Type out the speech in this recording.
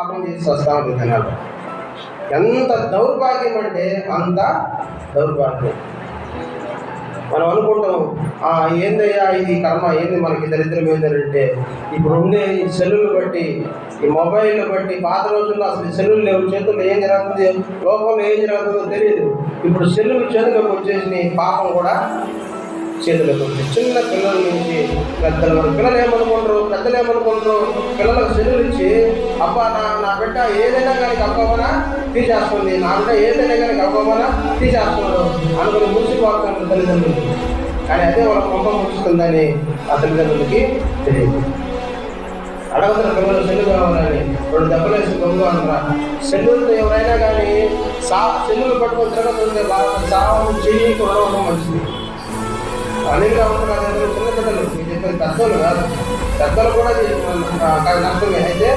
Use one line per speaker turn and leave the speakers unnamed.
పాపం చేసి వస్తూ ఉంటుంది జనాలు. ఎంత దౌర్భాగ్యం అంటే అంత దౌర్భాగ్యం. మనం అనుకుంటాం ఏందయ్యా ఇది కర్మ, ఏంది మనకి దరిద్రం ఏంటంటే ఇప్పుడు ఉండే ఈ సెల్లులు బట్టి, ఈ మొబైల్ని బట్టి, పాత రోజుల్లో అసలు సెల్లులు లేవు, చేతుల్లో ఏం జరుగుతుంది, లోకంలో ఏం జరుగుతుందో తెలియదు. ఇప్పుడు సెల్లులు చేతులకు వచ్చేసి పాపం కూడా చేతులకు వచ్చి చిన్న పిల్లల నుంచి పెద్దల వరకు. పిల్లలు ఏమనుకుంటారు, పెద్దలు ఏమనుకుంటారు, పిల్లలకు సెల్లులు ఇచ్చి అబ్బా నా బిడ్డ ఏదైనా కానీ అబ్బమనా తీసేస్తుంది, నా బిడ్డ ఏదైనా కానీ అబ్బమనా తీసేస్తున్నాడు అనుకుని మురిసిపోతాను తల్లిదండ్రులు. కానీ అదే వాళ్ళ కొంప ముడుస్తుందని ఆ తల్లిదండ్రులకి తెలియదు. అడగతున్న పిల్లలు సెల్లు కావాలని 2 దెబ్బలేసి గొంగు అంటారా. సెల్లులతో ఎవరైనా కానీ సెల్లులు పట్టుకొని తిరగతుంటే సావం చెయ్యి కొనడం మంచిది. అనిల్గా ఉంటున్నారు చిన్న పిల్లలు, మీరు చెప్పేది పెద్దలు కాదు, పెద్దలు కూడా నష్టమే. అయితే